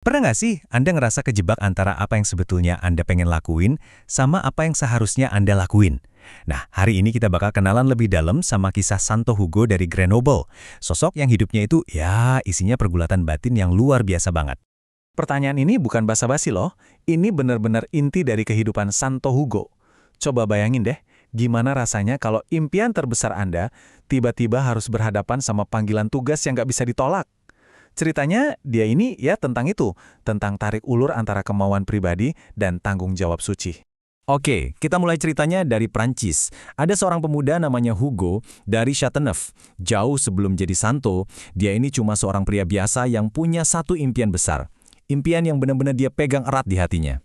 Pernah nggak sih Anda ngerasa kejebak antara apa yang sebetulnya Anda pengen lakuin sama apa yang seharusnya Anda lakuin? Nah, hari ini kita bakal kenalan lebih dalam sama kisah Santo Hugo dari Grenoble. Sosok yang hidupnya itu ya isinya pergulatan batin yang luar biasa banget. Pertanyaan ini bukan basa-basi loh, ini benar-benar inti dari kehidupan Santo Hugo. Coba bayangin deh, gimana rasanya kalau impian terbesar Anda tiba-tiba harus berhadapan sama panggilan tugas yang nggak bisa ditolak. Ceritanya dia ini ya tentang itu, tentang tarik ulur antara kemauan pribadi dan tanggung jawab suci. Oke, kita mulai ceritanya dari Prancis. Ada seorang pemuda namanya Hugo dari Châteauneuf. Jauh sebelum jadi santo, dia ini cuma seorang pria biasa yang punya satu impian besar. Impian yang benar-benar dia pegang erat di hatinya.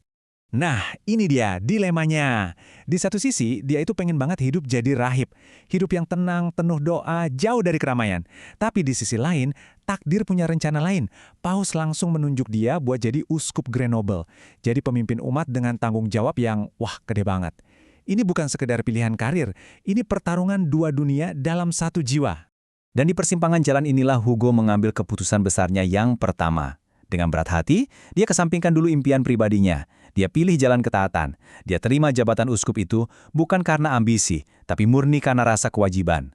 Nah, ini dia dilemanya. Di satu sisi, dia itu pengen banget hidup jadi rahib. Hidup yang tenang, penuh doa, jauh dari keramaian. Tapi di sisi lain, takdir punya rencana lain. Paus langsung menunjuk dia buat jadi uskup Grenoble. Jadi pemimpin umat dengan tanggung jawab yang, wah, gede banget. Ini bukan sekedar pilihan karir, ini pertarungan dua dunia dalam satu jiwa. Dan di persimpangan jalan inilah Hugo mengambil keputusan besarnya yang pertama. Dengan berat hati, dia kesampingkan dulu impian pribadinya. Dia pilih jalan ketaatan. Dia terima jabatan uskup itu bukan karena ambisi, tapi murni karena rasa kewajiban.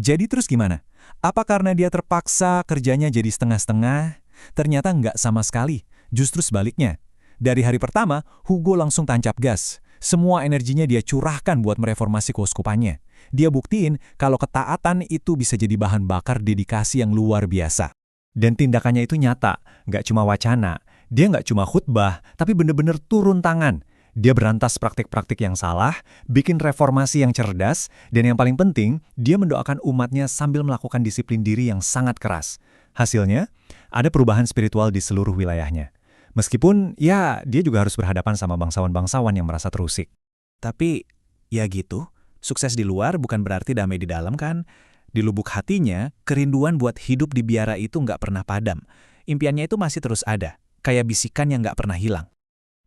Jadi terus gimana? Apa karena dia terpaksa kerjanya jadi setengah-setengah? Ternyata nggak sama sekali, justru sebaliknya. Dari hari pertama, Hugo langsung tancap gas. Semua energinya dia curahkan buat mereformasi keuskupannya. Dia buktiin kalau ketaatan itu bisa jadi bahan bakar dedikasi yang luar biasa. Dan tindakannya itu nyata, nggak cuma wacana. Dia nggak cuma khutbah, tapi benar-benar turun tangan. Dia berantas praktik-praktik yang salah, bikin reformasi yang cerdas, dan yang paling penting, dia mendoakan umatnya sambil melakukan disiplin diri yang sangat keras. Hasilnya, ada perubahan spiritual di seluruh wilayahnya. Meskipun, ya, dia juga harus berhadapan sama bangsawan-bangsawan yang merasa terusik. Tapi, ya gitu, sukses di luar bukan berarti damai di dalam kan? Di lubuk hatinya, kerinduan buat hidup di biara itu nggak pernah padam. Impiannya itu masih terus ada, kayak bisikan yang nggak pernah hilang.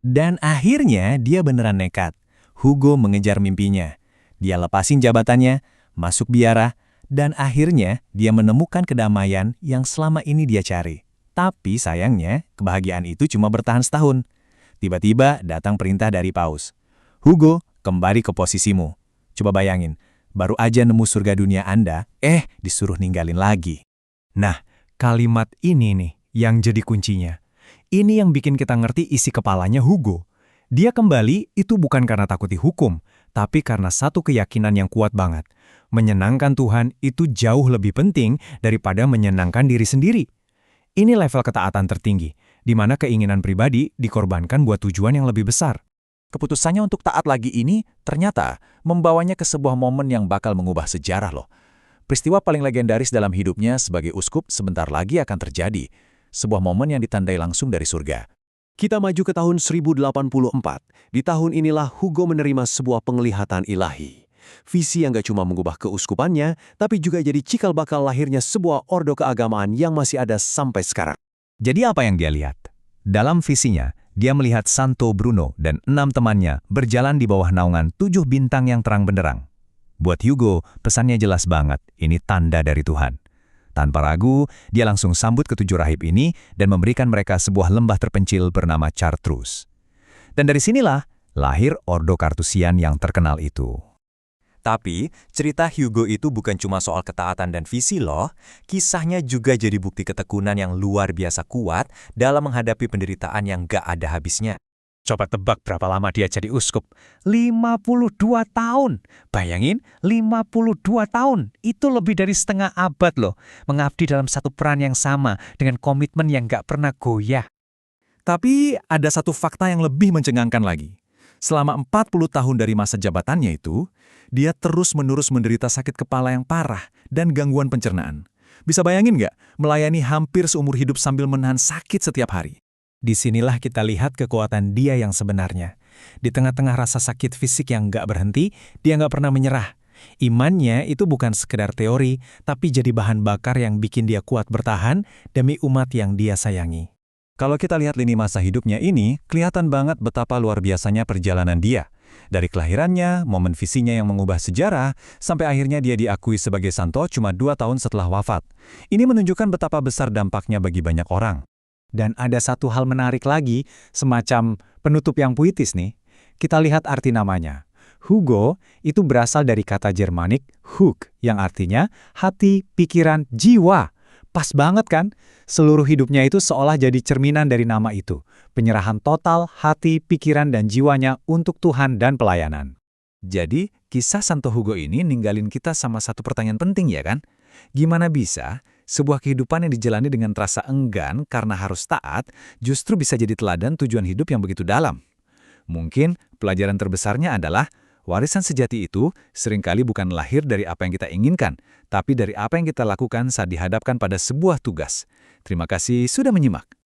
Dan akhirnya dia beneran nekat. Hugo mengejar mimpinya. Dia lepasin jabatannya, masuk biara, dan akhirnya dia menemukan kedamaian yang selama ini dia cari. Tapi sayangnya, kebahagiaan itu cuma bertahan setahun. Tiba-tiba datang perintah dari Paus. Hugo, kembali ke posisimu. Coba bayangin, baru aja nemu surga dunia Anda, disuruh ninggalin lagi. Nah, kalimat ini nih yang jadi kuncinya. Ini yang bikin kita ngerti isi kepalanya Hugo. Dia kembali itu bukan karena takut dihukum, tapi karena satu keyakinan yang kuat banget. Menyenangkan Tuhan itu jauh lebih penting daripada menyenangkan diri sendiri. Ini level ketaatan tertinggi, di mana keinginan pribadi dikorbankan buat tujuan yang lebih besar. Keputusannya untuk taat lagi ini ternyata membawanya ke sebuah momen yang bakal mengubah sejarah loh. Peristiwa paling legendaris dalam hidupnya sebagai uskup sebentar lagi akan terjadi. Sebuah momen yang ditandai langsung dari surga. Kita maju ke tahun 1084. Di tahun inilah Hugo menerima sebuah penglihatan ilahi. Visi yang gak cuma mengubah keuskupannya, tapi juga jadi cikal bakal lahirnya sebuah ordo keagamaan yang masih ada sampai sekarang. Jadi apa yang dia lihat? Dalam visinya, dia melihat Santo Bruno dan 6 temannya berjalan di bawah naungan 7 bintang yang terang benderang. Buat Hugo, pesannya jelas banget, ini tanda dari Tuhan. Tanpa ragu, dia langsung sambut ketujuh rahib ini dan memberikan mereka sebuah lembah terpencil bernama Chartreuse. Dan dari sinilah lahir Ordo Carthusian yang terkenal itu. Tapi, cerita Hugo itu bukan cuma soal ketaatan dan visi loh. Kisahnya juga jadi bukti ketekunan yang luar biasa kuat dalam menghadapi penderitaan yang gak ada habisnya. Coba tebak berapa lama dia jadi uskup? 52 tahun. Bayangin, 52 tahun. Itu lebih dari setengah abad loh. Mengabdi dalam satu peran yang sama dengan komitmen yang gak pernah goyah. Tapi ada satu fakta yang lebih mencengangkan lagi. Selama 40 tahun dari masa jabatannya itu, dia terus-menerus menderita sakit kepala yang parah dan gangguan pencernaan. Bisa bayangin nggak, melayani hampir seumur hidup sambil menahan sakit setiap hari? Disinilah kita lihat kekuatan dia yang sebenarnya. Di tengah-tengah rasa sakit fisik yang nggak berhenti, dia nggak pernah menyerah. Imannya itu bukan sekedar teori, tapi jadi bahan bakar yang bikin dia kuat bertahan demi umat yang dia sayangi. Kalau kita lihat lini masa hidupnya ini, kelihatan banget betapa luar biasanya perjalanan dia. Dari kelahirannya, momen visinya yang mengubah sejarah, sampai akhirnya dia diakui sebagai santo cuma 2 tahun setelah wafat. Ini menunjukkan betapa besar dampaknya bagi banyak orang. Dan ada satu hal menarik lagi, semacam penutup yang puitis nih. Kita lihat arti namanya. Hugo itu berasal dari kata Jermanik hug, yang artinya hati, pikiran, jiwa. Pas banget kan? Seluruh hidupnya itu seolah jadi cerminan dari nama itu. Penyerahan total hati, pikiran, dan jiwanya untuk Tuhan dan pelayanan. Jadi, kisah Santo Hugo ini ninggalin kita sama satu pertanyaan penting ya kan? Gimana bisa sebuah kehidupan yang dijalani dengan rasa enggan karena harus taat justru bisa jadi teladan tujuan hidup yang begitu dalam? Mungkin pelajaran terbesarnya adalah warisan sejati itu seringkali bukan lahir dari apa yang kita inginkan, tapi dari apa yang kita lakukan saat dihadapkan pada sebuah tugas. Terima kasih sudah menyimak.